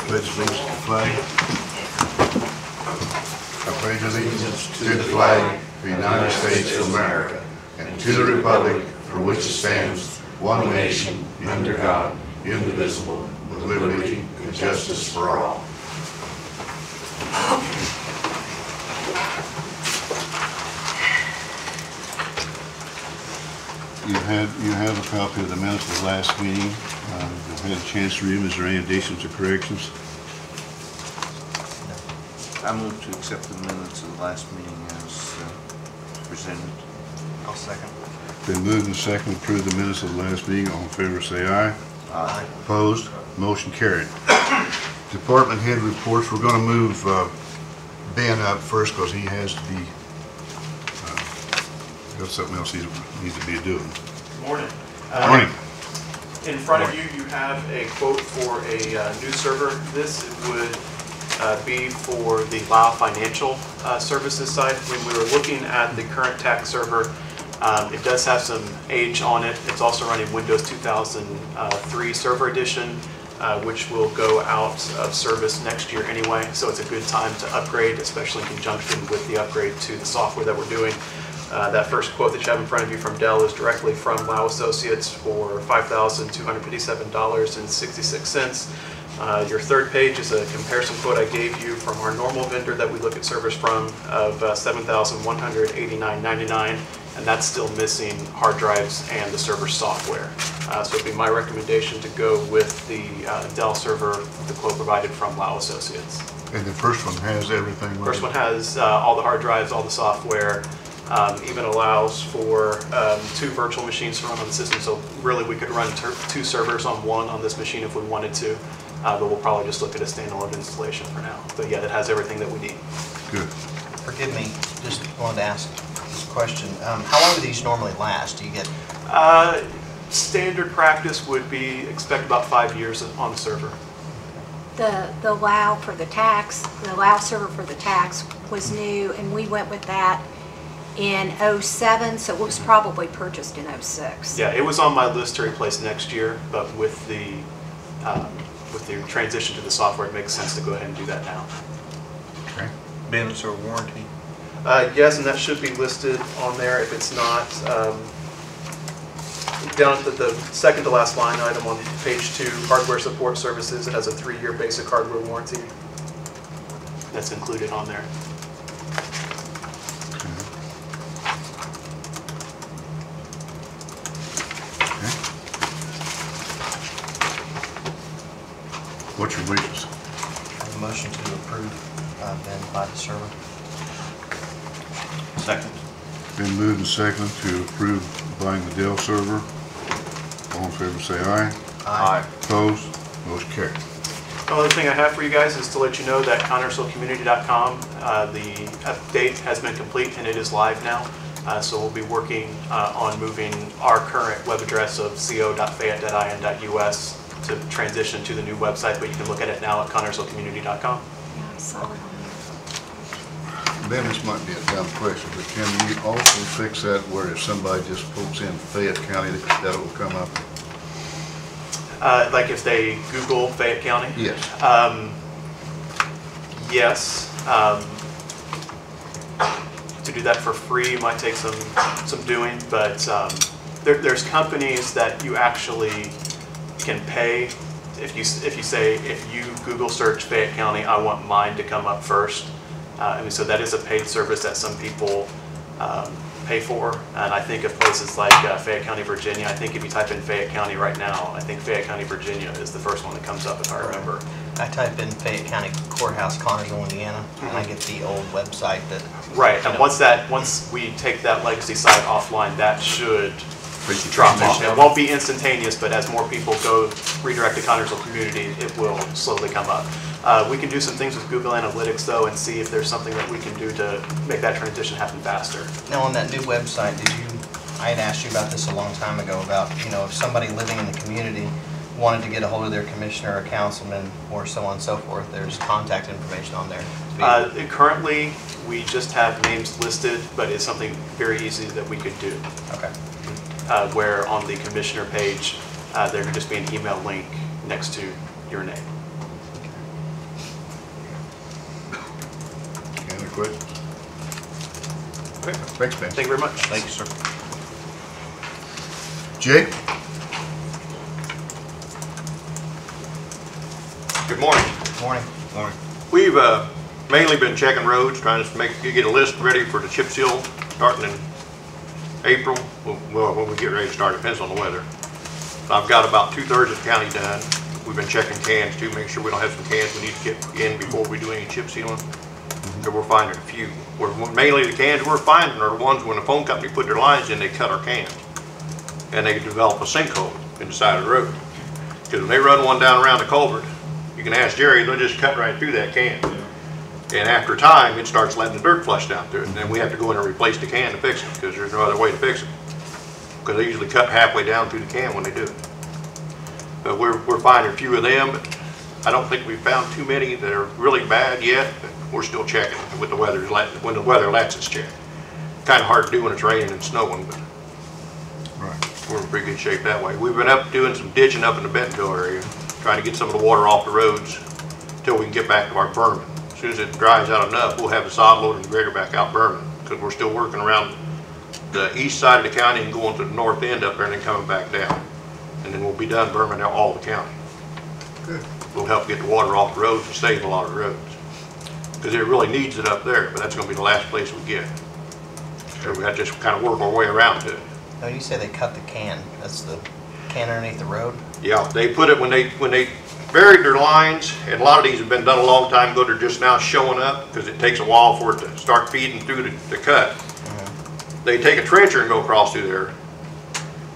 pledge allegiance to the flag. I pledge allegiance to the flag of the United States of America and to the republic for which it stands, one nation, under God, indivisible, with liberty and justice for all. You have a copy of the minutes of the last meeting. You've had a chance to read them. Is there any additions or corrections? I move to accept the minutes of the last meeting as presented. I'll second. Been moved and seconded to approve the minutes of the last meeting. All in favor say aye. Aye. Opposed? Motion carried. Department head reports. We're going to move Ben up first because he has to be, got something else he needs to be doing. Good morning. Morning. In front of you, you have a quote for a new server. This would be for the Lao Financial Services side. When we were looking at the current tax server, it does have some age on it. It's also running Windows 2003 Server Edition, which will go out of service next year anyway. So it's a good time to upgrade, especially in conjunction with the upgrade to the software that we're doing. That first quote that you have in front of you from Dell is directly from Lao Associates for $5,257.66. Your third page is a comparison quote I gave you from our normal vendor that we look at servers from of $7,189.99, and that's still missing hard drives and the server software. So it'd be my recommendation to go with the Dell server, the quote provided from Lao Associates. And the first one has everything. First one has all the hard drives, all the software. Even allows for 2 virtual machines to run on the system, so really we could run 2 servers on one on this machine if we wanted to, but we'll probably just look at a standalone installation for now. But yeah, it has everything that we need. Good. Forgive me, just wanted to ask this question. How long do these normally last? Do you get? Standard practice would be expect about 5 years on the server. The Lao for the tax, the Lao server for the tax was new, and we went with that in 07, so it was probably purchased in 06. Yeah, it was on my list to replace next year, but with the transition to the software, it makes sense to go ahead and do that now. Okay. Ben, is there a warranty? Yes, and that should be listed on there. If it's not, down at the second to last line item on page 2, hardware support services, it has a 3-year basic hardware warranty. That's included on there. What's your wishes? I have a motion to approve Ben by the server. Second. Been moved and seconded to approve buying the Dell server. All in favor say aye. Aye. Opposed? Motion carried. The only thing I have for you guys is to let you know that ConnersvilleCommunity.com, the update has been complete and it is live now. So we'll be working on moving our current web address of co.fayette.in.us to transition to the new website, but you can look at it now at ConnersvilleCommunity.com. Yeah, I saw it on Ben, this might be a dumb question, but can you also fix that where if somebody just pulls in Fayette County, that will come up? Like if they Google Fayette County? Yes. Yes. To do that for free might take some doing, but there's companies that you actually can pay. If you say, if you Google search Fayette County, I want mine to come up first. So that is a paid service that some people pay for. And I think of places like Fayette County, Virginia. I think if you type in Fayette County right now, I think Fayette County, Virginia is the first one that comes up if I remember. I type in Fayette County Courthouse, Connersville, Indiana, and I get the old website that. Right, and once we take that legacy site offline, that should drop off. It won't be instantaneous, but as more people go redirect to Connersville Community, it will slowly come up. We can do some things with Google Analytics though and see if there's something that we can do to make that transition happen faster. Now on that new website, I had asked you about this a long time ago about, if somebody living in the community wanted to get a hold of their commissioner or councilman or so on and so forth, there's contact information on there. Currently, we just have names listed, but it's something very easy that we could do. Okay. Where on the commissioner page, there could just be an email link next to your name. questions? Okay. Thanks, Ben. Thank you very much. Thank you, sir. Jake? Good morning. Morning. Morning. We've mainly been checking roads, trying to get a list ready for the chip seal starting in April. Well, when we get ready to start, depends on the weather. I've got about 2/3 of the county done. We've been checking cans too, make sure we don't have some cans we need to get in before we do any chip sealing. So we're finding a few. Mainly the cans we're finding are the ones when the phone company put their lines in, they cut our cans. And they develop a sinkhole in the side of the road. Because when they run one down around the culvert, you can ask Jerry, they'll just cut right through that can. And after time, it starts letting the dirt flush down through it. And then we have to go in and replace the can to fix it, because there's no other way to fix it. Because they usually cut halfway down through the can when they do it. But we're finding a few of them, but I don't think we've found too many that are really bad yet. But we're still checking with the weather, when the weather lets us check. Kind of hard to do when it's raining and snowing, but we're in pretty good shape that way. We've been up doing some ditching up in the Bentonville area, trying to get some of the water off the roads until we can get back to our berming. As soon as it dries out enough, we'll have the sod loader and grader back out berming, because we're still working around the east side of the county and going to the north end up there and then coming back down. And then we'll be done berming out all the county. Good. We'll help get the water off the roads and save a lot of roads. Because it really needs it up there, but that's going to be the last place we get. So we have to just kind of work our way around to it. No, you say they cut the can. That's the can underneath the road? Yeah, they put it when they buried their lines, and a lot of these have been done a long time ago. They're just now showing up because it takes a while for it to start feeding through the cut. They take a trencher and go across through there,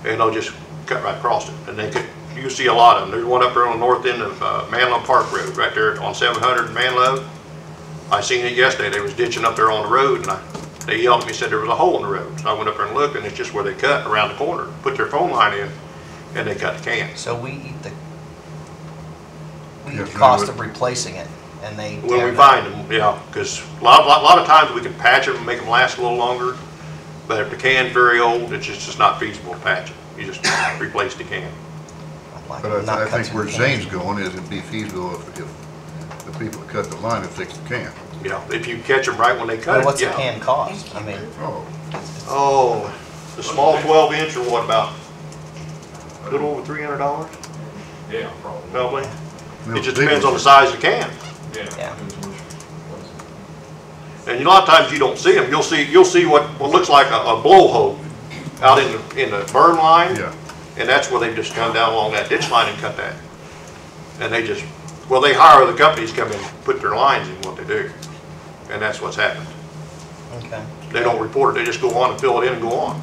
and they'll just cut right across it. And you see a lot of them. There's one up there on the north end of Manlove Park Road, right there on 700 in Manlove. I seen it yesterday. They was ditching up there on the road, and they yelled at me, said there was a hole in the road. So I went up there and looked, and it's just where they cut around the corner, put their phone line in, and they cut the can. So we eat the Yes, cost of replacing it, and they When tear we it up. find them, yeah, because a lot of times we can patch them and make them last a little longer, but if the can's very old, it's just not feasible to patch it. You just replace the can. Like But not I cut think through where the cans. Zane's going is it'd be feasible if the people that cut the line would fix the can. Yeah, if you catch them right when they cut Well, it, what's a yeah. can cost? I mean, Oh, Oh, the small 12-inch or what, about a little over $300 Yeah, probably. probably? no, It just big depends on the ones. size of the can. Yeah. And a lot of times you don't see them. You'll see what looks like a blowhole out in the burn line. Yeah, And that's where they just come down along that ditch line and cut that. And they hire the companies to come in and put their lines in what they do. And that's what's happened. okay. They don't report it, they just go on and fill it in and go on.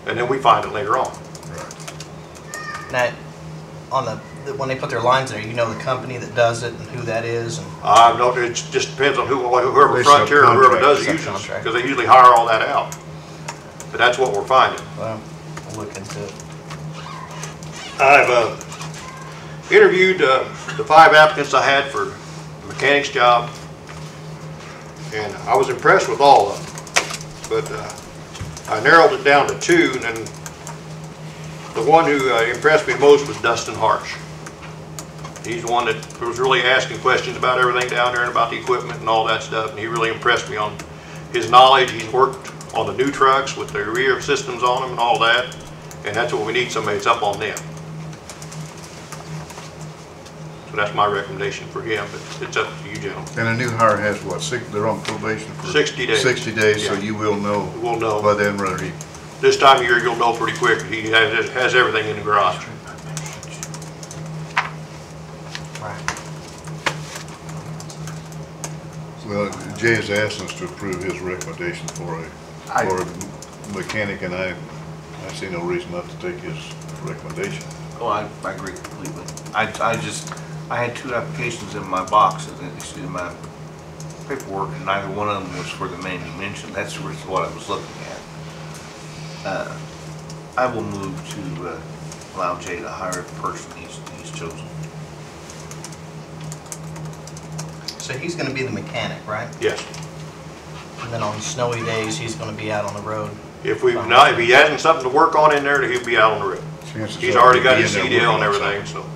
And then we find it later on. right. Now, on when they put their lines there, you know the company that does it and who that is, and No, it just depends on whoever They Frontier or whoever does it subcontract. uses, Subcontract. because they usually hire all that out. But that's what we're finding. well, we'll look into it. I've interviewed the 5 applicants I had for the mechanic's job, and I was impressed with all of them. But I narrowed it down to 2, and then the one who impressed me most was Dustin Harsh. He's the one that was really asking questions about everything down there and about the equipment and all that stuff, and he really impressed me on his knowledge. He's worked on the new trucks with the rear systems on them and all that, and that's what we need, somebody that's up on them. So that's my recommendation for him, but it's up to you, gentlemen. And a new hire has what, they're on probation for? 60 days. 60 days, so Yeah. you will know We'll know. by then whether he, This time of year, you'll know pretty quick. He has everything in the garage. Right. well, Jay has asked us to approve his recommendation for a mechanic, and I see no reason not to take his recommendation. Oh, I agree completely. I had 2 applications in my box, in my paperwork, and neither one of them was for the man you mentioned. That's what I was looking at. I will move to allow Jay to hire the person he's chosen. So he's going to be the mechanic, right? Yes. And then on snowy days, he's going to be out on the road. If he hasn't something to work on in there, he'll be out on the road. Chances He's are already he'll got be his in there CDL and working on everything, so.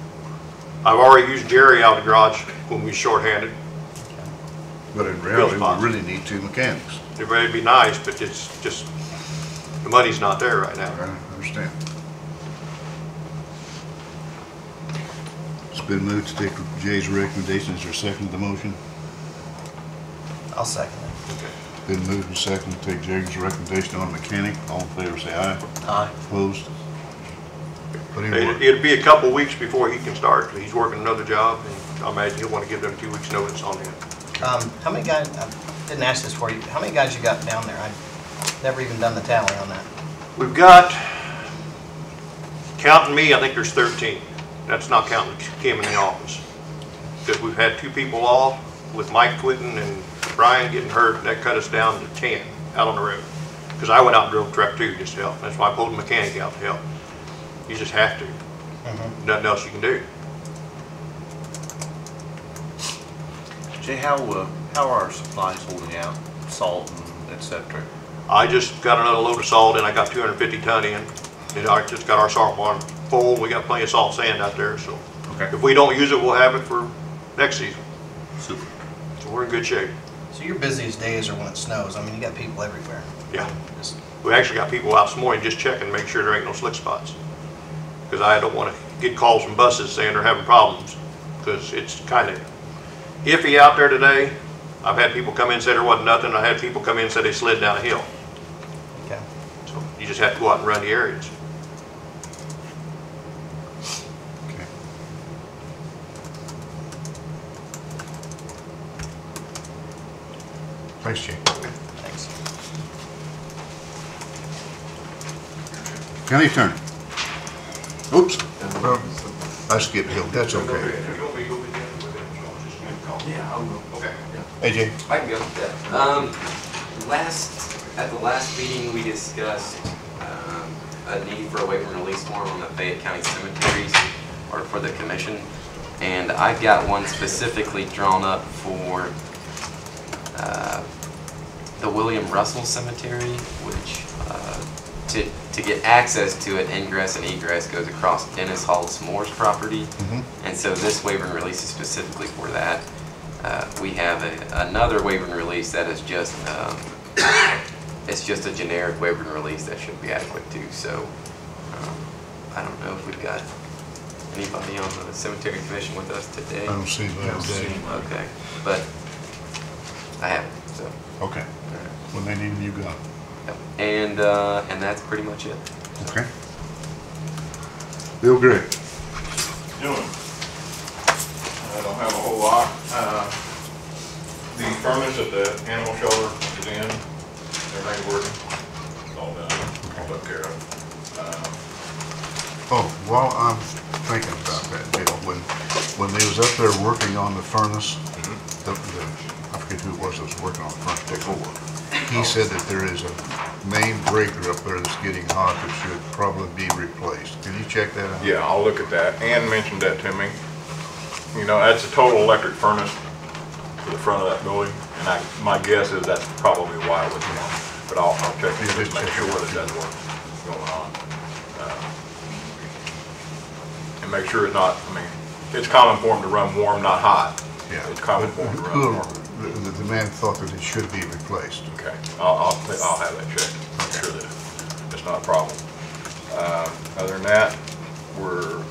I've already used Jerry out of the garage when we was shorthanded. But in reality, spots. we really need 2 mechanics. It would be nice, but it's just, the money's not there right now. I understand. It's been moved to take Jay's recommendation. Is there a second to the motion? I'll second it. Been moved and seconded to take Jay's recommendation on mechanic. All in favor, say aye. Aye. Opposed? Put in work. It'll be a couple weeks before he can start. He's working another job, and I imagine he'll want to give them 2 weeks' notice on him. How many guys, I didn't ask this for you, how many guys you got down there? I've never even done the tally on that. We've got, counting me, I think there's 13. That's not counting Kim in the office. Because we've had 2 people off with Mike quitting and Brian getting hurt. That cut us down to 10 out on the road. Because I went out and drove the truck too just to help. That's why I pulled the mechanic out to help. You just have to. Nothing else you can do. Jay, how are our supplies holding out? Salt and et cetera? I just got another load of salt in. I got 250 ton in. And I just got our salt barn full. We got plenty of salt sand out there. So Okay. if we don't use it, we'll have it for next season. Super. So we're in good shape. So your busiest days are when it snows. I mean, you got people everywhere. Yeah. Just- We actually got people out this morning just checking, make sure there ain't no slick spots. Because I don't want to get calls from buses saying they're having problems. Because it's kind of iffy out there today. I've had people come in and say there wasn't nothing. I had people come in and say they slid down a hill. Okay. So you just have to go out and run the areas. Okay. Thanks, Jay. Thanks. County Attorney. Oops. I skipped Hill. That's okay. Yeah, I'll go. Okay. Hey, Jay. I can go. At the last meeting, we discussed a need for a waiver and release form on the Fayette County cemeteries, or for the commission. And I've got one specifically drawn up for the William Russell Cemetery, which to get access to it, ingress and egress goes across Dennis Hall S'mores property. And so this waiver and release is specifically for that. We have another waiver and release that is just, it's just a generic waiver and release that should be adequate too. So I don't know if we've got anybody on the cemetery commission with us today. I don't see that today. Okay, but I have it, so. Okay. When they need them, you got them. Yep. And that's pretty much it. Okay. Bill Gregg. Doing. I don't have a whole lot. The furnace at the animal shelter is in. Everything's working. It's all done. All took care of. Oh, while I'm thinking about that, Bill, when they was up there working on the furnace, I forget who it was that was working on the furnace before, he said that there is a main breaker up there that's getting hot that should probably be replaced. Can you check that out? Yeah, I'll look at that. Ann mentioned that to me. You know, that's a total electric furnace for the front of that building, and my guess is that's probably why it was on. But I'll check it, just make sure that that's what's going on. And make sure it's not, I mean, it's common for them to run warm, not hot. Yeah. It's common for them to run warm. The man thought that it should be replaced. Okay, I'll have that checked, make sure that it's not a problem. Other than that, we're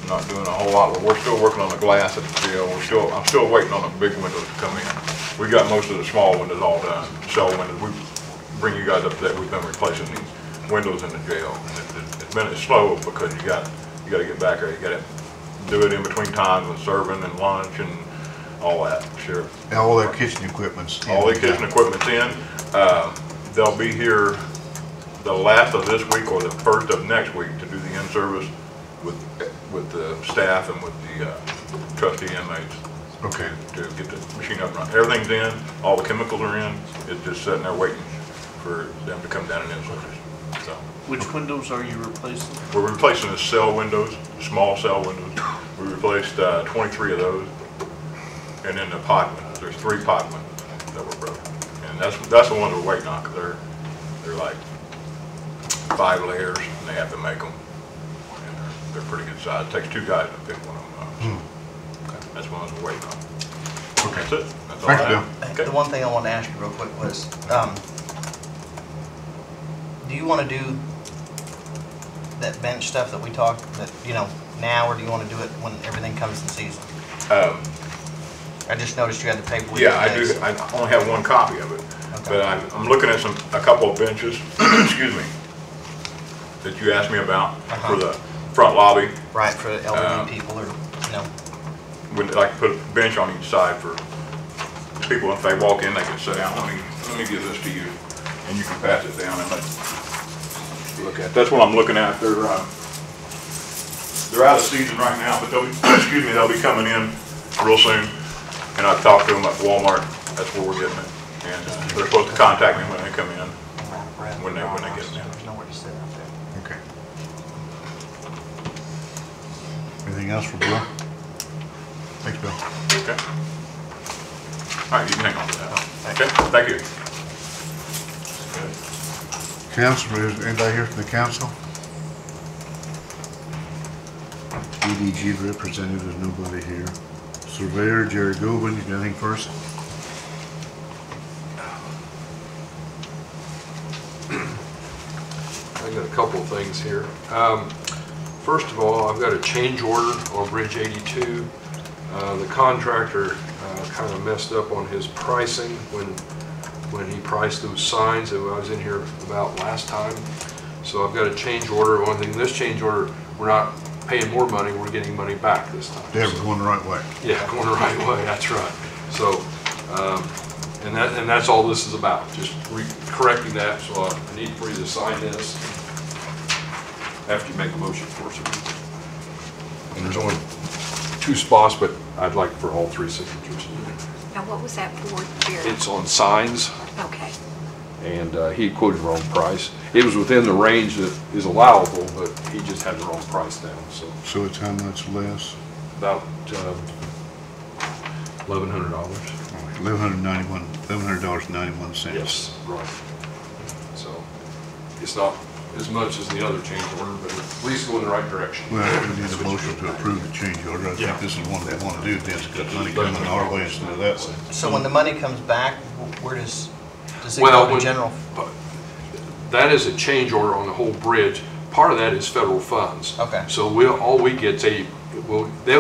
not doing a whole lot. We're still working on the glass at the jail. I'm still waiting on the big windows to come in. We got most of the small windows all done, cell windows. We bring you guys up to that. We've been replacing these windows in the jail. And it's slow because you got to get back there. You got to do it in between times with serving and lunch and all that. Sure. And all that kitchen equipment's in. All the kitchen equipment's in. They'll be here the last of this week or the first of next week to do the in-service with the staff and with the trustee inmates. Okay. To get the machine up and running. Everything's in, all the chemicals are in. It's just sitting there waiting for them to come down and in-service. So Which windows are you replacing? we're replacing the cell windows, small cell windows. We replaced 23 of those. And then the pod windows, there's 3 pod windows that were broken. And that's the ones we're waiting on, because they're like 5 layers, and they have to make them. And they're pretty good size. It takes 2 guys to pick one of them up. So that's the ones we're waiting on. Okay. That's it. That's all Thanks, I Bill. have. The one thing I wanted to ask you real quick was, do you want to do that bench stuff that we talked, that, you know, now, or do you want to do it when everything comes in season? I just noticed you had the paper with you Yeah, I do, today, so- I only have one copy of it, Okay. but I'm looking at a couple of benches, excuse me, that you asked me about for the front lobby. Right, for elderly people, or, you know, Would like to put a bench on each side for people, if they walk in, they can sit down. Let me give this to you, and you can pass it down and look at. That's what I'm looking at. They're out of season right now, but they'll be, excuse me, they'll be coming in real soon. And I've talked to them at Walmart. That's where we're getting it. And they're supposed to contact me when they come in. When they get in. there's nowhere to sit out there. Okay. Anything else for Bill? Thanks, Bill. Okay. All right, you can hang on to that. Okay, thank you. Council, is anybody here from the council? EDG representative, there's nobody here. Surveyor Jerry Goodwin, you got anything first? I got a couple of things here. First of all, I've got a change order on Bridge 82. The contractor kind of messed up on his pricing when he priced those signs that I was in here about last time. So I've got a change order. One thing, this change order, we're not paying more money, we're getting money back this time. Yeah, we're going the right way. Yeah, going the right way, that's right. So, and that's all this is about, just correcting that. So I need for you to sign this after you make a motion for it. And there's only 2 spots, but I'd like for all 3 signatures. Now, what was that for, Jerry? It's on signs, Okay. and he quoted the wrong price. It was within the range that is allowable, but he just had the wrong price down, so So it's how much less? about $1,100. $1,191.91. Yes, right. So it's not as much as the other change order, but at least go in the right direction. Well, we need a motion to approve the change order. I think this is one we want to do, then, because money coming our way instead of that way. So when the money comes back, where does it Well, go to when- general? That is a change order on the whole bridge. Part of that is federal funds. Okay. So all we get they'll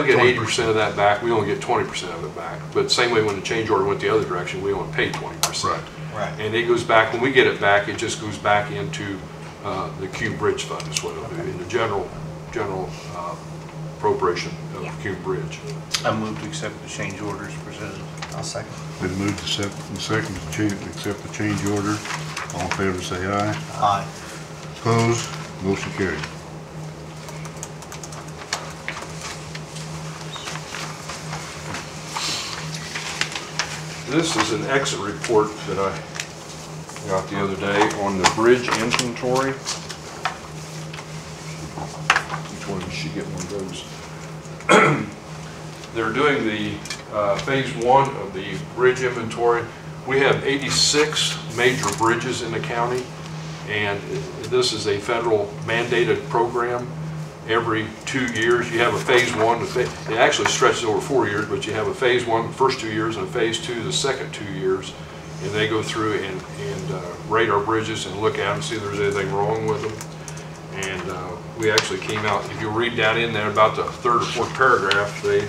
get 80% of that back, we only get 20% of it back. But same way when the change order went the other direction, we only pay 20%. Right. And it goes back, when we get it back, it just goes back into the Cube Bridge Fund is what it'll do, in the general appropriation of Yeah. Cube Bridge. I move to accept the change orders presented. I'll second. Been moved to second to accept the change order. All in favor, say aye. Aye. Opposed? Motion carried. This is an exit report that I got the other day on the bridge inventory. Each one of you should get one of those. They're doing the phase 1 of the bridge inventory. We have 86 major bridges in the county, and this is a federal mandated program. Every 2 years, you have a phase 1. It actually stretches over 4 years, but you have a phase 1 the first 2 years and a phase 2 the second 2 years. And they go through and rate our bridges and look at them, see if there's anything wrong with them. And we actually came out, if you read down in there about the 3rd or 4th paragraph, they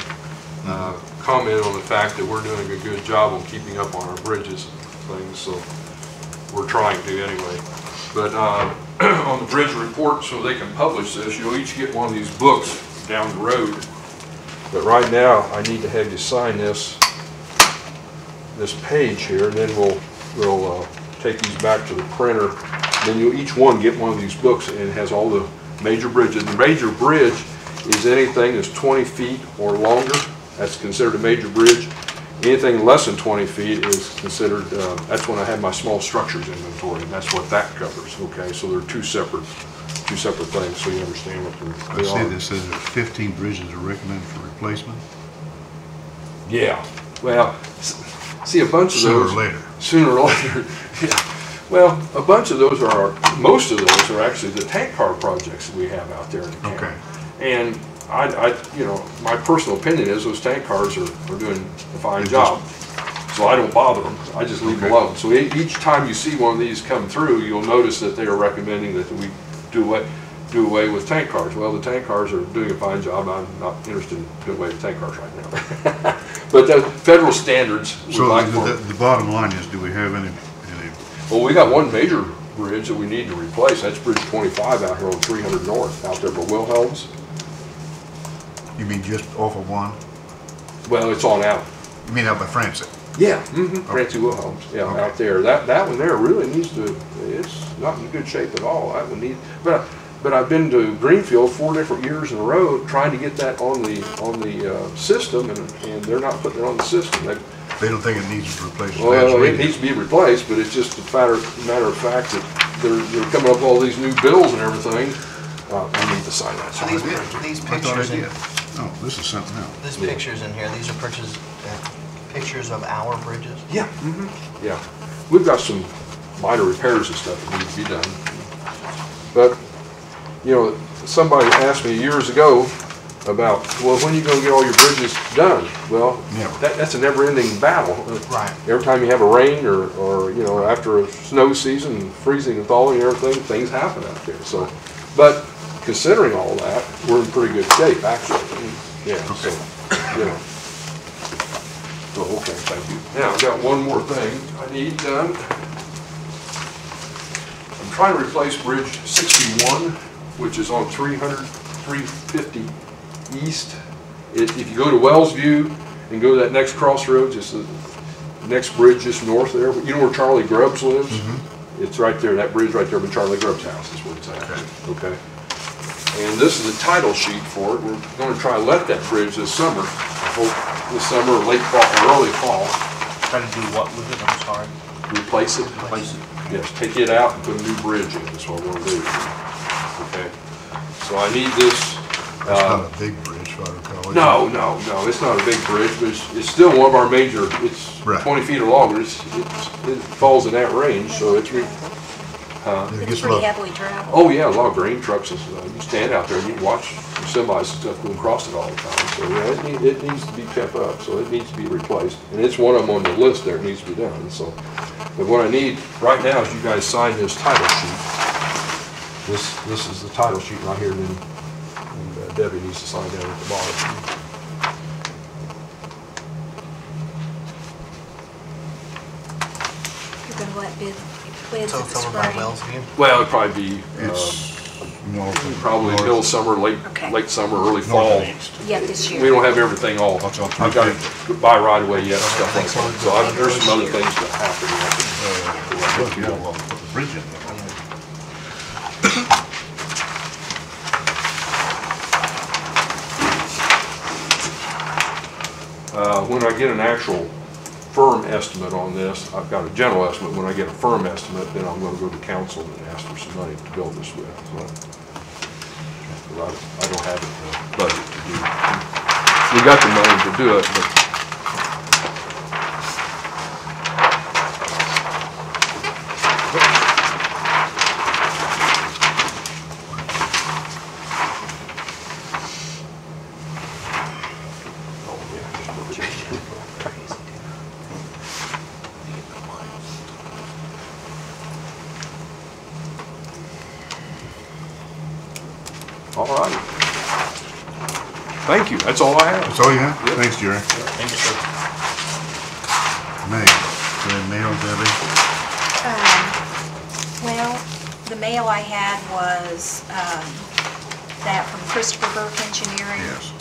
commented on the fact that we're doing a good job on keeping up on our bridges and things, so we're trying to anyway. But on the bridge report, so they can publish this, you'll each get one of these books down the road. But right now, I need to have you sign this page here, and then we'll take these back to the printer. Then you'll each one get one of these books, and it has all the major bridges. The major bridge is anything that's 20 feet or longer. That's considered a major bridge. Anything less than 20 feet is considered, that's when I have my small structures inventory, and that's what that covers, okay? So they're two separate things, so you understand what I they see are. this says there's 15 bridges are recommended for replacement. Yeah, well, see, a bunch of Sooner those. or later. Sooner or later, yeah. Well, a bunch of those most of those are actually the tank car projects that we have out there in the county. Okay. And you know, my personal opinion is those tank cars are doing a fine job. So I don't bother them, I just leave them alone. So each time you see one of these come through, you'll notice that they are recommending that we do away with tank cars. Well, the tank cars are doing a fine job, I'm not interested in doing away with tank cars right now. But the federal standards would So like for. the bottom line is, do we have any, Well, we got one major bridge that we need to replace, that's Bridge 25 out here on 300 North, out there by Wilhelm's. you mean just off of one? Well, it's on out. You mean out by Francis? Yeah, Francie Wilhelm's, yeah, Okay. out there. That one there really needs to, it's not in good shape at all. That one needs, but I've been to Greenfield 4 different years in a row trying to get that on the system, and they're not putting it on the system. They don't think it needs replacement? Well, it needs to be replaced, but it's just a matter of fact that they're coming up with all these new bills and everything. I need to sign that. So these I thought I pictures, did. Oh, this is something else. these pictures in here, these are pictures of our bridges? Yeah, yeah. We've got some minor repairs and stuff that need to be done. But, you know, somebody asked me years ago about, well, when are you gonna get all your bridges done? Well, Never. that's a never-ending battle. Right. Every time you have a rain or, you know, after a snow season, freezing and thawing and everything, things happen out there, so. But considering all that, we're in pretty good shape, actually. Yeah, so, you know. So, okay, thank you. Now, I've got one more thing I need done. I'm trying to replace Bridge 61, which is on 350 East. If you go to Wellsview and go to that next crossroads, it's the next bridge just north there. You know where Charlie Grubbs lives? It's right there, that bridge right there by Charlie Grubbs' house is where it's at. Okay. And this is a title sheet for it. We're going to try to let that bridge this summer. I hope this summer or late fall or early fall. Try to do what with it, I'm sorry? Replace it. Replace it. Yes, take it out and put a new bridge in, that's what we're going to do. Okay. So I need this. That's not a big bridge, if I recall. No, it's not a big bridge, but it's still one of our major, it's Right. 20 feet or longer. It falls in that range, so it's, It It's gets pretty low. heavily traveled. oh yeah, a lot of grain trucks, and you stand out there and you watch semis and stuff going across it all the time. So yeah, it needs to be kept up, so it needs to be replaced. And it's one of them on the list there, it needs to be done, so. But what I need right now is you guys sign this title sheet. This is the title sheet right here, and then Debbie needs to sign down at the bottom. You're gonna let bids So at the it's over by spring. Wellsview? Well, it'd probably be, It's north of. probably north- middle summer, Okay. late summer, early north fall. and east. Yeah, this year. We don't have everything all, What's on I've got to buy right away yet, and stuff like Thanks, that. So there's some other things that happen. Look, you don't want to put the bridge in there. When I get an actual firm estimate on this, I've got a general estimate. When I get a firm estimate, then I'm going to go to council and ask for some money to build this with. So, I don't have the budget to do it. We got the money to do it, but all right. Thank you. That's all I have. That's all you have? Yep. Thanks, Jerry. Thank you, sir. Mail. Mail, Debbie? Well, the mail I had was that from Christopher Burke Engineering. Yes.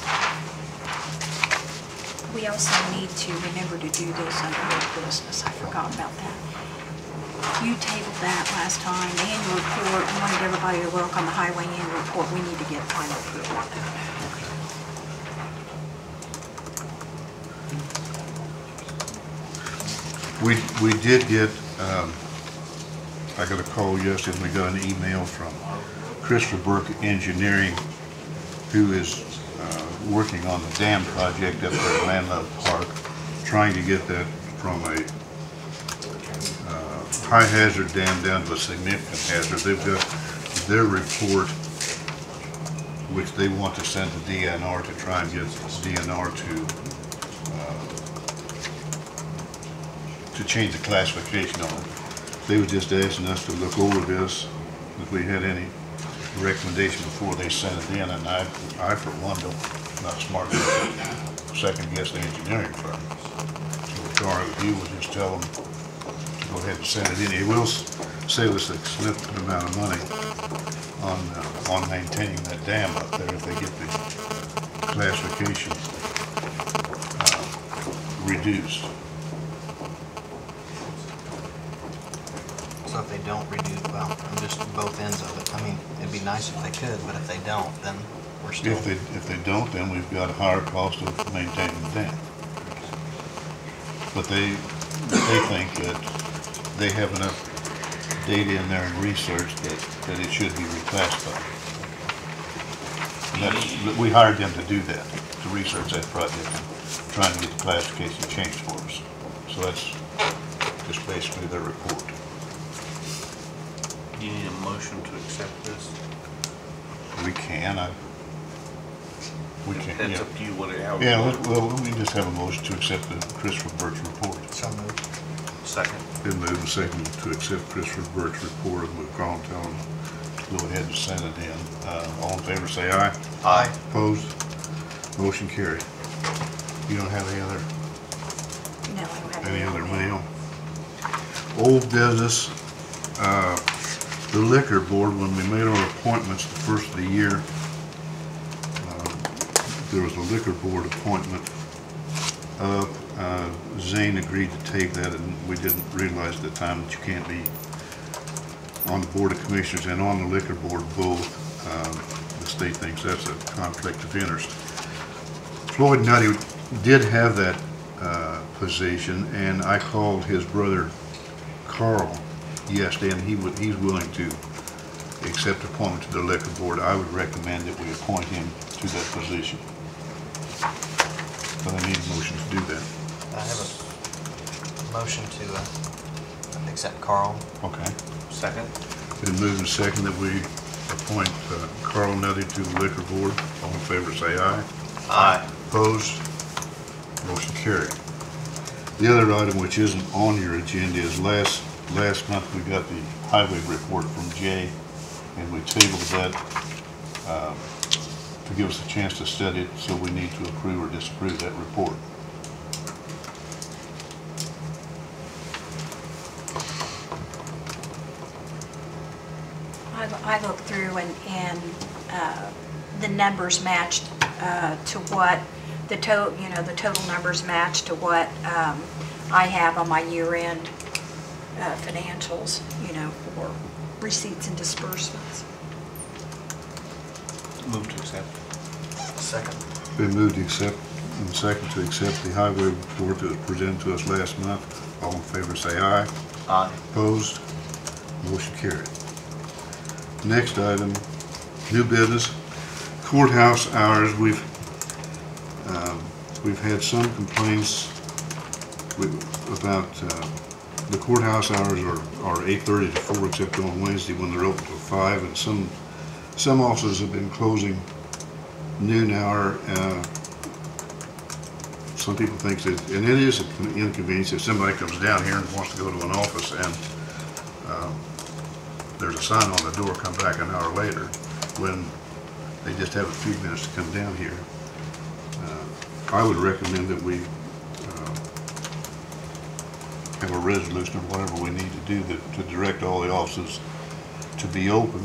We also need to remember to do this under new business. I forgot about that. You tabled that last time. The annual report, I wanted everybody to work on the highway annual report. We need to get final approval on that. We did get, I got a call yesterday, and we got an email from Christopher Burke Engineering, who is working on the dam project up there at Manlove Park, trying to get that from a high hazard dam down to a significant hazard. They've got their report which they want to send to DNR to try and get DNR to change the classification on it. They were just asking us to look over this, if we had any recommendation before they sent it in, and I for one, not smart enough to second guess the engineering firm. So with our review, we'll just tell them to go ahead and send it in. It will save us a significant amount of money on maintaining that dam up there if they get the classification reduced. So if they don't redo, well, I'm just both ends of it. I mean, it'd be nice if they could, but if they don't, then we're still. If they don't, then we've got a higher cost of maintaining the dam. But they think that they have enough data in there and research that it should be reclassified. And we hired them to do that, to research that project, and trying to get the classification changed for us. So that's just basically their report. Do you need a motion to accept this? We can, we can, That's yeah. up to you, whatever. Yeah, well, we can just have a motion to accept the Christopher Birch report. So moved. Second. Been moved and seconded to accept Christopher Birch's report, and we'll call and tell them to go ahead and send it in. All in favor, say aye. Aye. Opposed? Motion carried. You don't have any other, No, I don't have any other mail? Old business, the liquor board, when we made our appointments the first of the year, there was a liquor board appointment up. Zane agreed to take that, and we didn't realize at the time that you can't be on the Board of Commissioners and on the liquor board both. The state thinks that's a conflict of interest. Floyd Nutty did have that position, and I called his brother Carl yesterday, and he's willing to accept appointment to the liquor board. I would recommend that we appoint him to that position. But I need a motion to do that. I have a motion to accept Carl. Okay. Second. Been moved and second that we appoint Carl Nutty to the liquor board. All in favor, say aye. Aye. Opposed? Motion carried. The other item which isn't on your agenda is last month we got the highway report from Jay, and we tabled that to give us a chance to study it, so we need to approve or disapprove that report. I looked through and the numbers matched to what the total numbers matched to what I have on my year-end financials, for receipts and disbursements. Move to accept. Second. Been moved to accept, and second to accept the highway report that was presented to us last month. All in favor, say aye. Aye. Opposed? Motion carried. Next item, new business, courthouse hours. We've had some complaints about the courthouse hours are 8:30 to 4, except on Wednesday when they're open till 5, and some offices have been closing noon hour. Some people think that, and it is an inconvenience if somebody comes down here and wants to go to an office and there's a sign on the door, come back an hour later, when they just have a few minutes to come down here. I would recommend that we have a resolution or whatever we need to do to direct all the offices to be open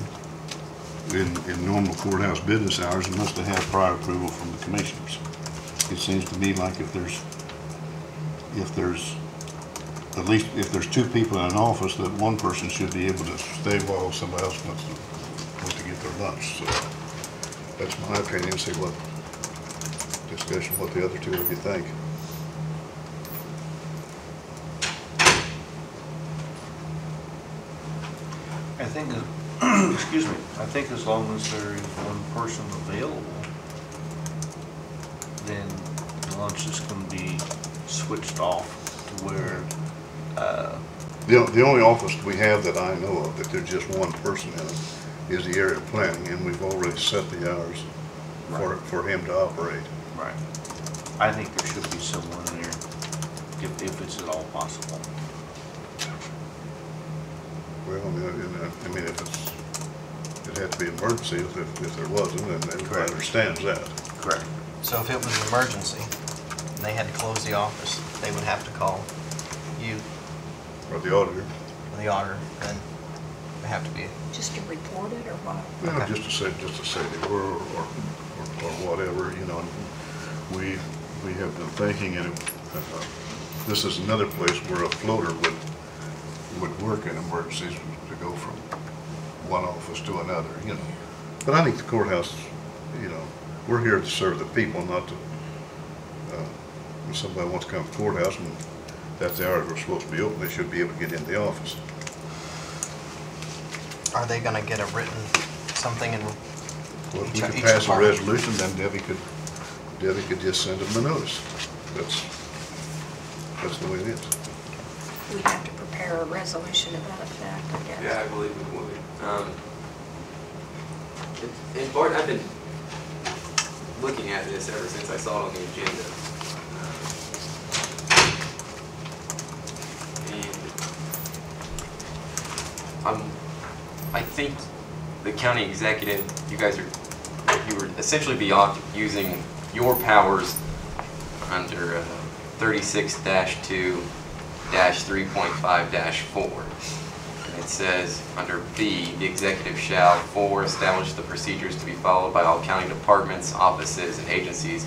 in normal courthouse business hours, unless they have prior approval from the commissioners. It seems to me like if there's at least if there's 2 people in an office, that one person should be able to stay while somebody else wants to get their lunch. So that's my opinion. See what discussion, what the other 2 of you think. I think, excuse me, I think as long as there is one person available, then lunches can be switched off to where, The only office we have that I know of that there's just one person in it is the area planning, and we've already set the hours for him to operate. Right. I think there should be someone there, if it's at all possible. Well, I mean, if it's, it had to be emergency, if there wasn't, and everybody understands that. Correct. So if it was an emergency, and they had to close the office, they would have to call you, Or the auditor. or the auditor, and they have to be, Just to report it or what? Well, Okay. just to say they were, or whatever, you know. We have been thinking, and this is another place where a floater would work in emergencies, to go from one office to another, you know. But I think the courthouse, you know, we're here to serve the people, not to, if somebody wants to come to the courthouse and that's the hours we're supposed to be open, they should be able to get in the office. are they gonna get a written something in Well, if we each could pass a department? resolution, then Debbie could just send them a notice. That's the way it is. We'd have to prepare a resolution of that effect, I guess. Yeah, I believe it would. In part, I've been looking at this ever since I saw it on the agenda. And I think the county executive, you would essentially be using your powers under 36-2-3.5-4. It says, under B, the executive shall, 4, establish the procedures to be followed by all county departments, offices, and agencies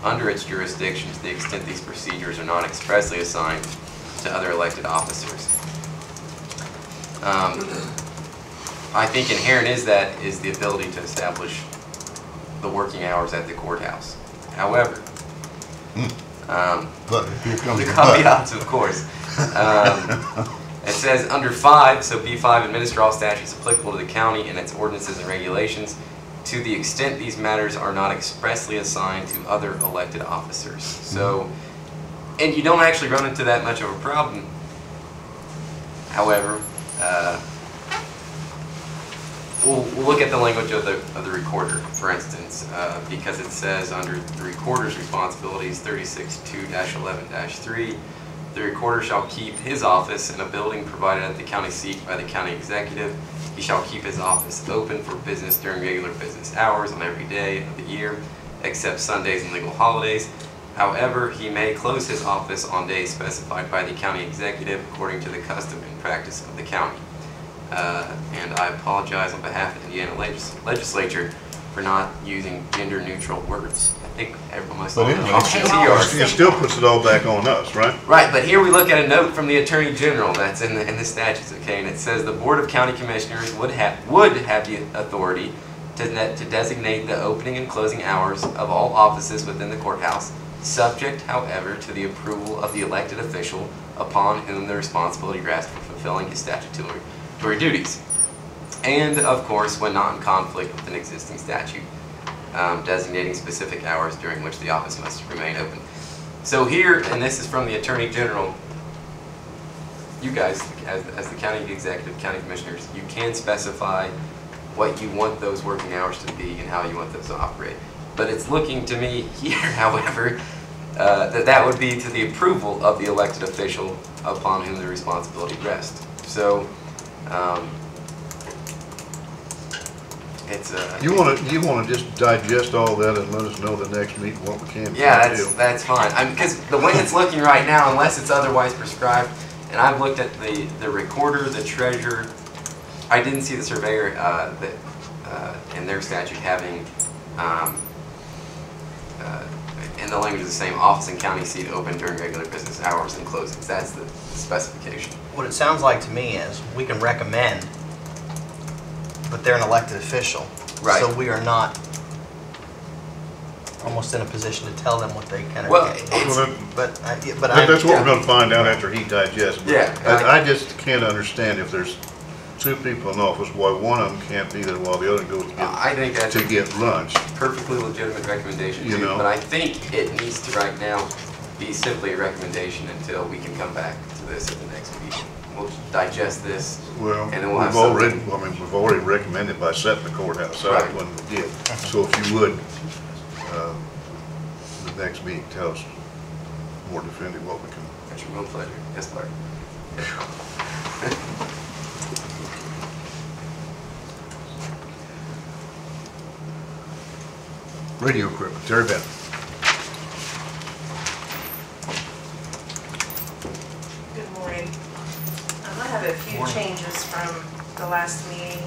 under its jurisdiction to the extent these procedures are not expressly assigned to other elected officers. I think inherent is the ability to establish the working hours at the courthouse. However, But here comes the the but. caveats, of course. It says under 5, so B5, administer all statutes applicable to the county and its ordinances and regulations to the extent these matters are not expressly assigned to other elected officers. So, and you don't actually run into that much of a problem. However, we'll look at the language of the recorder, for instance, because it says under the recorder's responsibilities, 36-2-11-3, the recorder shall keep his office in a building provided at the county seat by the county executive. He shall keep his office open for business during regular business hours on every day of the year, except Sundays and legal holidays. However, he may close his office on days specified by the county executive according to the custom and practice of the county. And I apologize on behalf of the Indiana legislature for not using gender-neutral words. I think everyone must know. But it still puts it all back on us, right? Right, but here we look at a note from the Attorney General that's in the statutes, okay, and it says the Board of County Commissioners would have the authority to designate the opening and closing hours of all offices within the courthouse, subject, however, to the approval of the elected official upon whom the responsibility rests for fulfilling his statutory duties. And, of course, when not in conflict with an existing statute, designating specific hours during which the office must remain open. So here, and this is from the Attorney General, you guys, as the county executive, county commissioners, you can specify what you want those working hours to be and how you want those to operate. But it's looking to me here, however, that would be to the approval of the elected official upon whom the responsibility rests. So, it's You want to just digest all that and let us know the next meeting what we can. yeah, that's fine. Because the way it's looking right now, unless it's otherwise prescribed, and I've looked at the recorder, the treasurer, I didn't see the surveyor in their statute having, in the language of the same, office and county seat open during regular business hours and closings. That's the specification. What it sounds like to me is we can recommend, but they're an elected official. Right. So we are not almost in a position to tell them what they can or Well, can't. That's I what we're going to find out after he digests. Yeah. I just can't understand if there's two people in office, why one of them can't be there while the other goes I think that's to get lunch. perfectly legitimate recommendation You too, know. but I think it needs to right now be simply a recommendation until we can come back to this at the next meeting. we'll digest this. Well, And then we'll have we've already recommended by setting the courthouse out Right. when we did. So if you would, the next meeting, tell us more definitive what we can. It's your real pleasure. Yes, Clark. Radio equipment, Terry Bennett. Good morning. I have a few changes from the last meeting.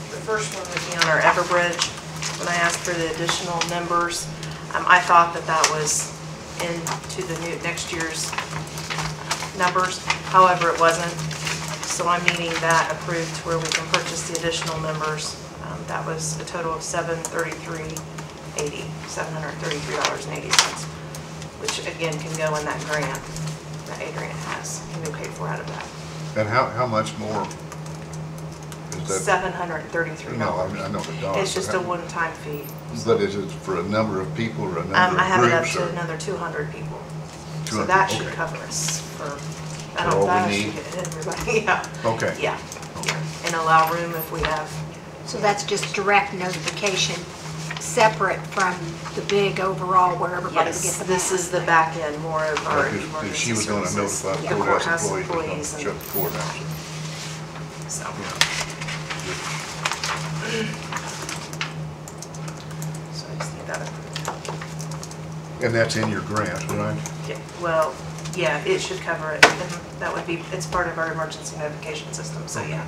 The first one would be on our Everbridge. When I asked for the additional members, I thought that that was into the new next year's numbers. However, it wasn't. So I'm needing that approved to where we can purchase the additional members. That was a total of $733.80, $733.80, which again can go in that grant that Adrian has, can be paid for out of that. And how much more is that? $733. No, I know the dollars. It's just a one-time fee. But is it for a number of people or a number I have of it up groups? to or another 200 people. So 200, that should okay. cover us for, For all we that need? should get everybody, yeah. Okay. Yeah, and allow room if we have. So that's just direct notification, separate from the big overall where everybody would get Yes, the this map. is the back end, more of our Like if emergency she was gonna services. notify the Yeah, courthouse employees, employees shut and the courthouse. so. So I just need that approved. And that's in your grant, right? Yeah, well, yeah, it should cover it, and that would be, it's part of our emergency notification system, so yeah.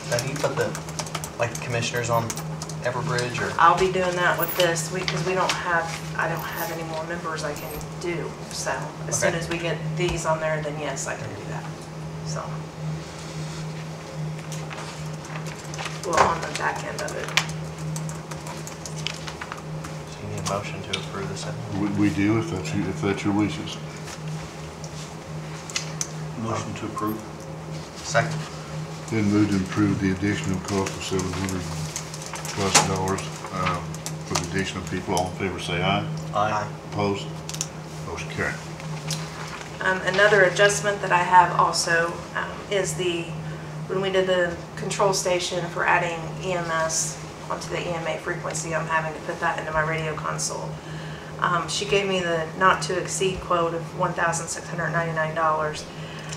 Now, do you put the, like, the commissioners on Everbridge, or? I'll be doing that with this, because I don't have any more members I can do, so as soon Okay. as we get these on there, then yes, I can do that, so. Well, on the back end of it. So you need a motion to approve this? We do, if that's your wishes. Motion to approve. Second. Then moved and approved the additional cost of $700+ for the additional people. All in favor, say aye. Aye. Opposed? Motion carried. Another adjustment that I have also is when we did the control station for adding EMS onto the EMA frequency, I'm having to put that into my radio console. She gave me the not to exceed quote of $1,699.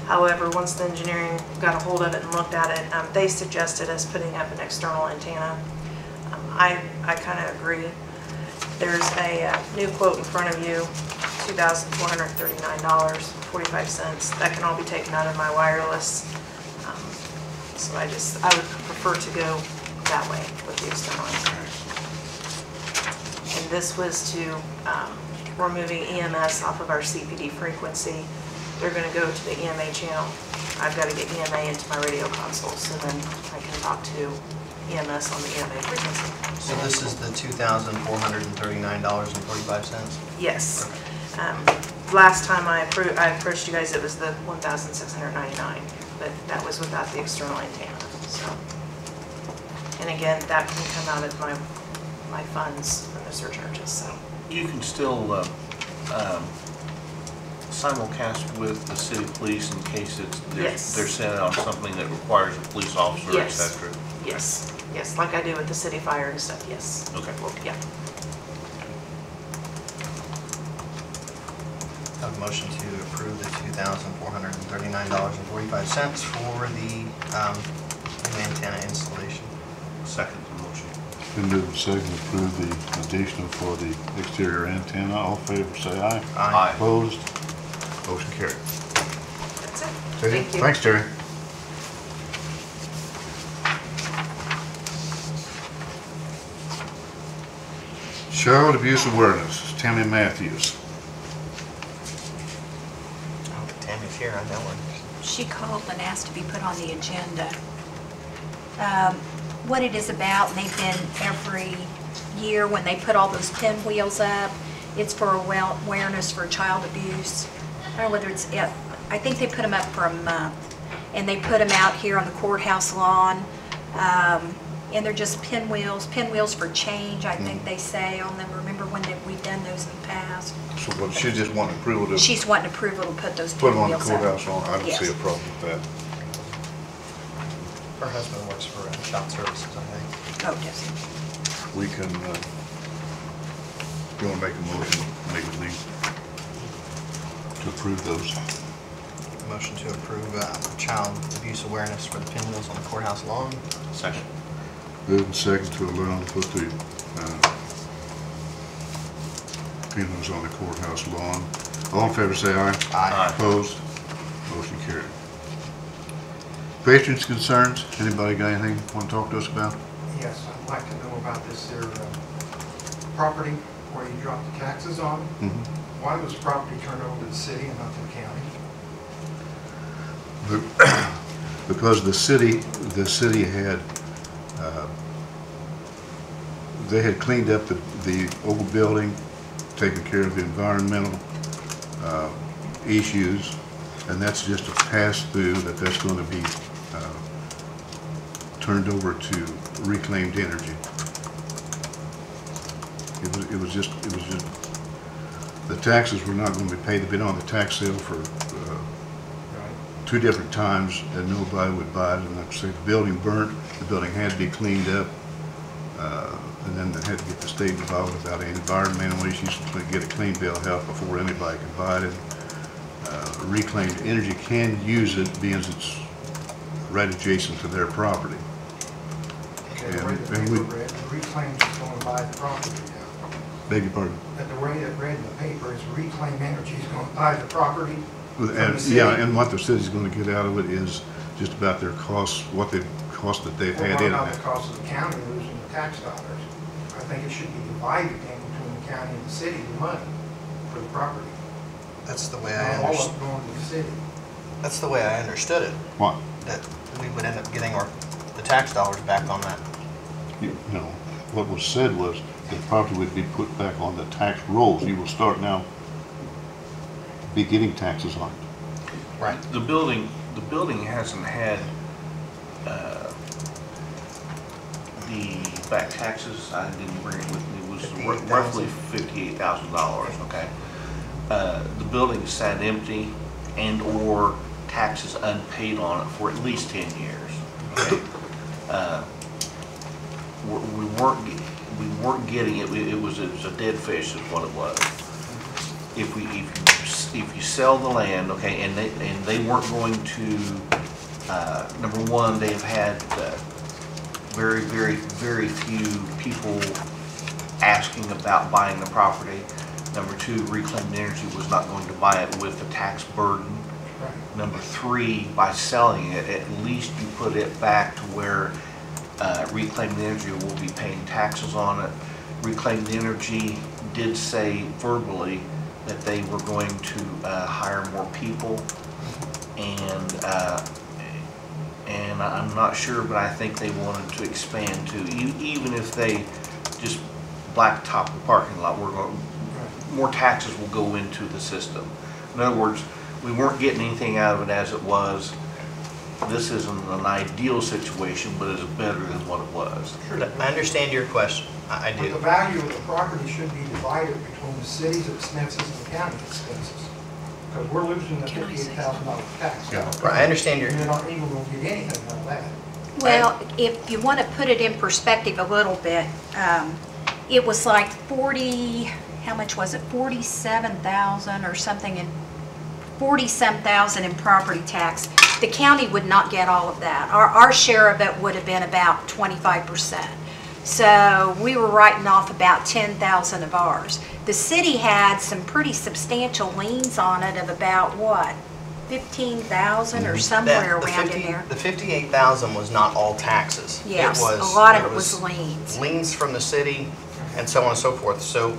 However, once the engineering got a hold of it and looked at it, they suggested us putting up an external antenna. I kind of agree. There's a new quote in front of you, $2,439.45. That can all be taken out of my wireless. So I would prefer to go that way with the external antenna. And this was to, we're moving EMS off of our CPD frequency. They're going to go to the EMA channel. I've got to get EMA into my radio console, so then I can talk to EMS on the EMA frequency. So this is the $2,439.45? Yes. Last time I approached you guys, it was the $1,699, but that was without the external antenna. So, and again, that can come out of my funds from the surcharges. So You can still simulcast with the city police in case they're sent on something that requires a police officer, Yes. etc. yes, yes, like I do with the city fire and stuff. Yes. Okay. Well, yeah. Have a motion to approve the $2,439.45 for the new antenna installation. Second motion. Been moved and seconded to approve the additional for the exterior antenna. All in favor, say aye. Aye. Opposed? Motion carried. That's it. Terry? Thank you. Thanks, Terry. Child abuse awareness, Tammy Matthews. Oh, Tammy's here, I know her. She called and asked to be put on the agenda. What it is about, and they've been every year when they put all those pinwheels up, it's for awareness for child abuse. I don't know whether it's, I think they put them up for a month. And they put them out here on the courthouse lawn. And they're just pinwheels for change, I think they say on them. Remember when we've done those in the past? So So what, she just wanted approval to She's wanting approval to put those put tin them on the wheels up. courthouse lawn? I don't Yes. see a problem with that. Her husband works for Shop Services, I think. Oh, does he? We can, you wanna make a motion, maybe leave, to approve those? Motion to approve child abuse awareness for the pinwheels on the courthouse lawn. Second. Moving second to allow them to put the pinwheels on the courthouse lawn. All in favor say aye. Aye. Opposed? Motion carried. Patrons' concerns? Anybody got anything want to talk to us about? Yes, I'd like to know about this there property where you drop the taxes on. Mhm. Why was property turned over to the city and not to the county? Because the city had, they had cleaned up the old building, taken care of the environmental issues, and that's just a pass-through that's going to be turned over to reclaimed energy. It was just, the taxes were not going to be paid. They've been on the tax sale for two different times, and nobody would buy it. And like I say, the building burnt, the building had to be cleaned up, and then they had to get the state involved about environmental issues to get a clean bill of health before anybody could buy it. Reclaimed energy can use it because it's right adjacent to their property. Okay, the way the And paper read, the Reclaim is going to buy the property now. Beg your pardon? But the way it read in the paper is Reclaim Energy is going to buy the property from the And, city. yeah, and what the city's going to get out of it is just about their costs, what the cost that they've Well, had what in about it. the cost of the county losing the tax dollars? I think it should be divided then between the county and the city, the money for the property. That's the way Not I all of understood. it going to the city. That's the way I understood it. What? That we would end up getting the tax dollars back on that. No, what was said was the property would be put back on the tax rolls. You will start now be getting taxes on it. Right. The building hasn't had the back taxes. I didn't bring it with me. It was roughly $58,000. Okay. The building sat empty and/or taxes unpaid on it for at least 10 years. Okay. We weren't getting it. It was a dead fish, is what it was. If you sell the land, okay, and they weren't going to. Number one, they've had very few people asking about buying the property. Number two, Reclaimed Energy was not going to buy it with the tax burden. Right. Number three, by selling it, at least you put it back to where Reclaimed Energy will be paying taxes on it. Reclaimed Energy did say verbally that they were going to hire more people, and I'm not sure, but I think they wanted to expand too. Even if they just blacktop the parking lot, more taxes will go into the system. In other words, we weren't getting anything out of it as it was. This isn't an ideal situation, but it's better than what it was. Sure. I understand your question. I But the do. value of the property should be divided between the city's expenses and the county's expenses. Because we're losing the Can I say $58,000 tax. Yeah. Right, I understand your. You're not even going to get anything out of that. Well, if you want to put it in perspective a little bit, it was like 40, how much was it? 47,000 or something, and 40-some thousand in property tax. The county would not get all of that. Our share of it would have been about 25%. So we were writing off about 10,000 of ours. The city had some pretty substantial liens on it of about what, 15,000 or somewhere around in there. The 58,000 was not all taxes. Yes, a lot of it was liens. Liens from the city and so on and so forth. So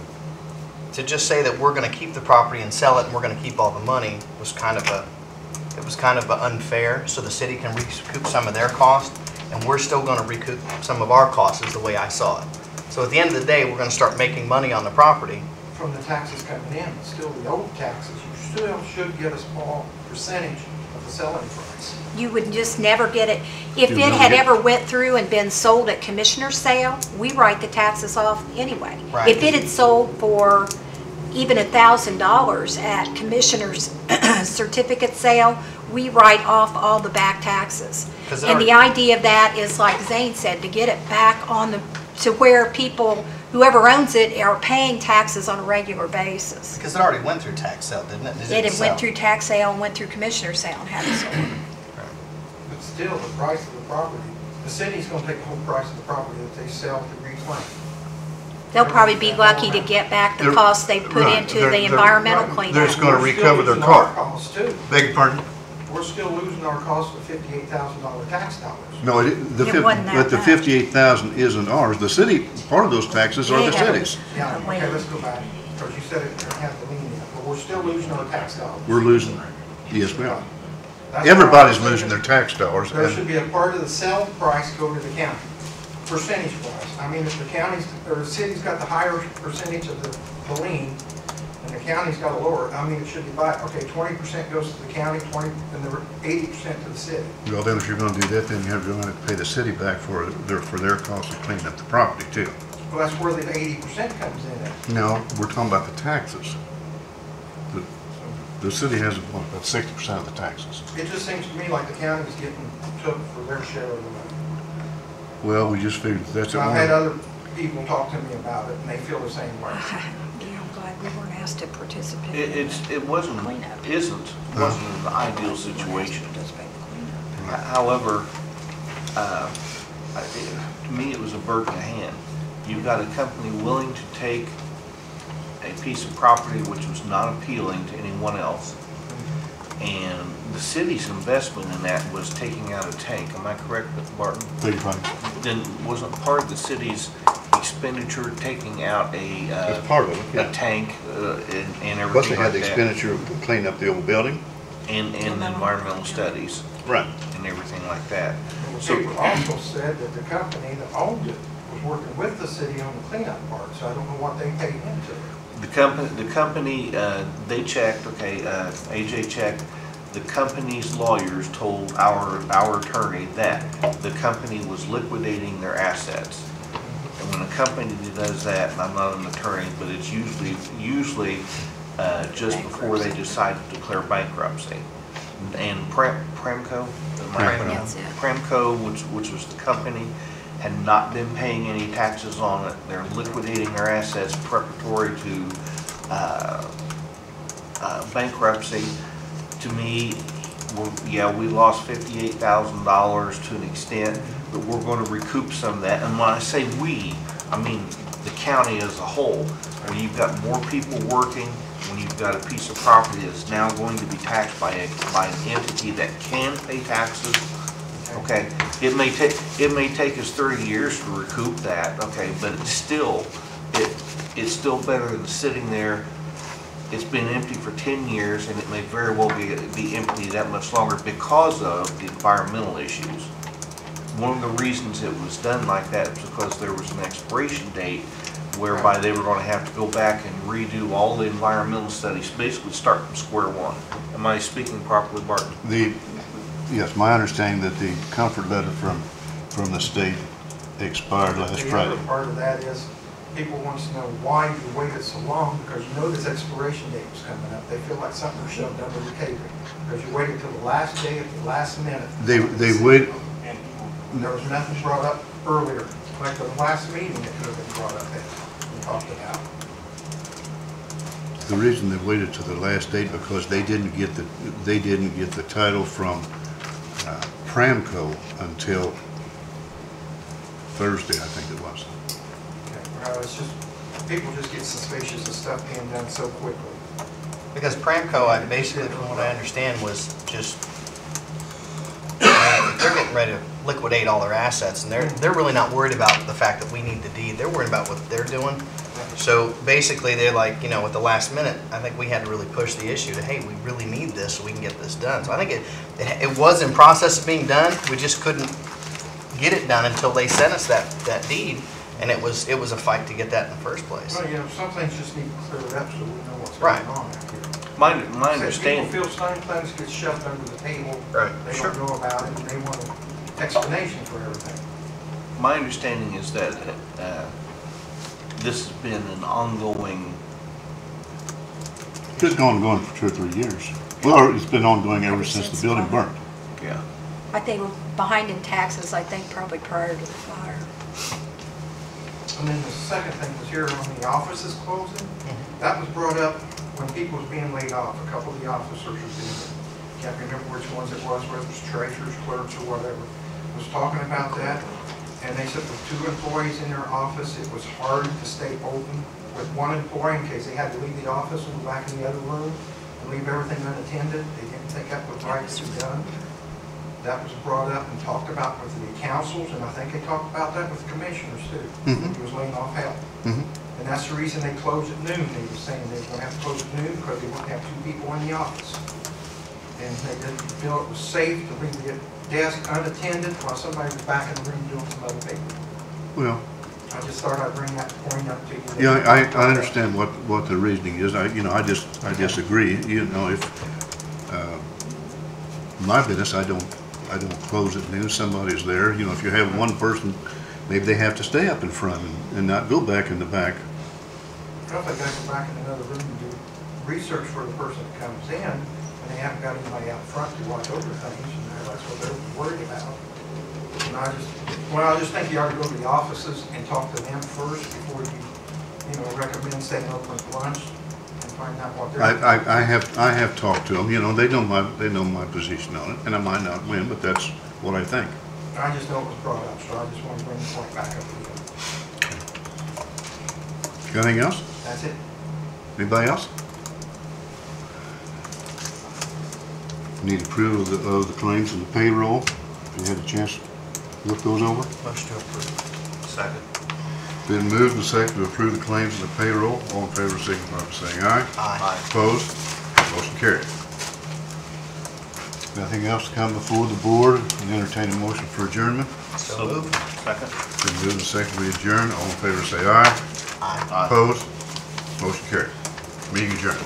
to just say that we're going to keep the property and sell it and we're going to keep all the money was kind of unfair. So the city can recoup some of their cost, and we're still going to recoup some of our costs, is the way I saw it. So at the end of the day, we're going to start making money on the property. From the taxes coming in, but still the old taxes, you still should get a small percentage of the selling price. You would just never get it. If You it never had get- ever went through and been sold at commissioner's sale, we write the taxes off anyway. Right. If it had sold for even $1,000 at commissioner's certificate sale, we write off all the back taxes. 'Cause it And the already- idea of that is, like Zane said, to get it back on to where people, whoever owns it, are paying taxes on a regular basis. Because it already went through tax sale, didn't it? It had went through tax sale and went through commissioner sale and had it sold. But still, the price of the property, the city's gonna take the whole price of the property that they sell to reclaim. They'll probably be lucky to get back the They're- cost they put right, into they're- the they're- environmental Right, cleanup. they're just gonna We're still recover their losing our car. costs too. Beg your pardon? We're still losing our cost of $58,000 tax dollars. No, It wasn't that but the much. 58,000 isn't ours. The city, part of those taxes are the Yeah. city's. Yeah, Wait. okay, let's go back, because you said it had the lien in it, but we're still losing our tax dollars. We're losing, yes, we are. That's Everybody's why I was losing their thinking tax dollars. There and- should be a part of the sale price go to the county, percentage wise. I mean, if the county's, or the city's got the higher percentage of the lien, and the county's got a lower, I mean, it should be by, okay, 20% goes to the county, 20, and the 80% to the city. Well, then if you're gonna do that, then you're gonna pay the city back for their cost of cleaning up the property too. Well, that's where the 80% comes in at. No, we're talking about the taxes. The city has about 60% of the taxes. It just seems to me like the county's getting took for their share of the money. Well, we just figured that's it. I've had other people talk to me about it, and they feel the same way. Yeah, I'm glad we weren't asked to participate. It wasn't an ideal situation. Just pay the cleanup. However, to me, it was a bird in the hand. You've got a company willing to take a piece of property which was not appealing to anyone else, and the city's investment in that was taking out a tank. Am I correct, Barton? Beg your pardon? Then wasn't part of the city's expenditure taking out That's part of it, a yeah. tank and Plus they everything had like the that? expenditure of cleaning up the old building. And the environmental studies Right. and everything like that. The So, paper also said that the company that owned it was working with the city on the cleanup part, so I don't know what they paid into it. the company, they checked, okay, AJ checked, the company's lawyers told our attorney that the company was liquidating their assets. And when a company does that, and I'm not an attorney, but it's usually just before they decide to declare bankruptcy. And Premco? That's it. Premco, which was the company, had not been paying any taxes on it. They're liquidating their assets preparatory to bankruptcy. To me, we lost $58,000 to an extent, but we're going to recoup some of that. And when I say we, I mean the county as a whole. When you've got more people working, when you've got a piece of property that's now going to be taxed by an entity that can pay taxes, okay, it may take us 30 years to recoup that, okay, but it's still better than sitting there. It's been empty for 10 years, and it may very well be empty that much longer because of the environmental issues. One of the reasons it was done like that is because there was an expiration date whereby they were going to have to go back and redo all the environmental studies, basically start from square one. Am I speaking properly, Barton? Yes, my understanding that the comfort letter from the state expired last The Friday. other part of that is, people want to know why you waited so long, because you know this expiration date was coming up. They feel like something was shoved under the table, because you waited till the last day, at the last minute. They wait, And there was nothing brought up earlier, like the last meeting that could have been brought up that we talked about. the reason they waited to the last date because they didn't get the title from Pramco until Thursday, I think it was. It's just, people just get suspicious of stuff being done so quickly. Because Pramco, basically, from what I understand, was just, they're getting ready to liquidate all their assets, and they're really not worried about the fact that we need the deed. They're worried about what they're doing. So basically, they're like, at the last minute, I think we had to really push the issue to, hey, we really need this so we can get this done. So I think it was in process of being done. We just couldn't get it done until they sent us that deed. And it was a fight to get that in the first place. Well, some things just need cleared up so we know what's Right. going on out here. My understanding. People feel some things get shoved under the table. Right. They Sure. don't know about it, and they want an explanation for everything. My understanding is that this has been an ongoing It's been ongoing for 2 or 3 years. Well, it's been ongoing ever since the building burnt. Yeah. But they were behind in taxes, I think, probably prior to the fire. And then the second thing was here on the offices closing. That was brought up when people was being laid off. A couple of the officers was in it. Can't remember which ones it was, whether it was treasurers, clerks, or whatever, was talking about that. And they said with 2 employees in their office, it was hard to stay open with 1 employee in case they had to leave the office and go back in the other room and leave everything unattended. They didn't think that was right to be done. That was brought up and talked about with the councils, and I think they talked about that with the commissioners too. He was laying off help. And that's the reason they closed at noon. They were saying they were going to have to close at noon because they wouldn't have 2 people in the office. And they didn't feel it was safe to leave the desk unattended while somebody was back in the room doing some other paper. Well, I just thought I'd bring that point up to you. yeah, I understand what the reasoning is. I disagree. You know, if, my business, I don't close at noon. Somebody's there. You know, if you have 1 person, maybe they have to stay up in front and not go back in the back. I don't think they go back in another room and do research for the person that comes in, and they haven't got anybody out front to watch over things, and that's what they're worried about. And I just think you ought to go to the offices and talk to them first before you recommend staying open for lunch and find out what they're. I have talked to them. You know, they know my position on it, and I might not win, but that's what I think. I just know it was brought up, so I just want to bring the point back up again. Anything else? That's it. Anybody else? Need approval of the claims and the payroll. You had a chance to look those over? Motion to approve. Second. Been moved and seconded to approve the claims and the payroll. All in favor, signify by saying aye. Aye. Opposed? Motion carried. Nothing else to come before the board, and entertain a motion for adjournment. So moved. Second. Been moved and seconded we adjourn. All in favor say aye. Aye. Opposed? Motion carried. Meeting adjourned.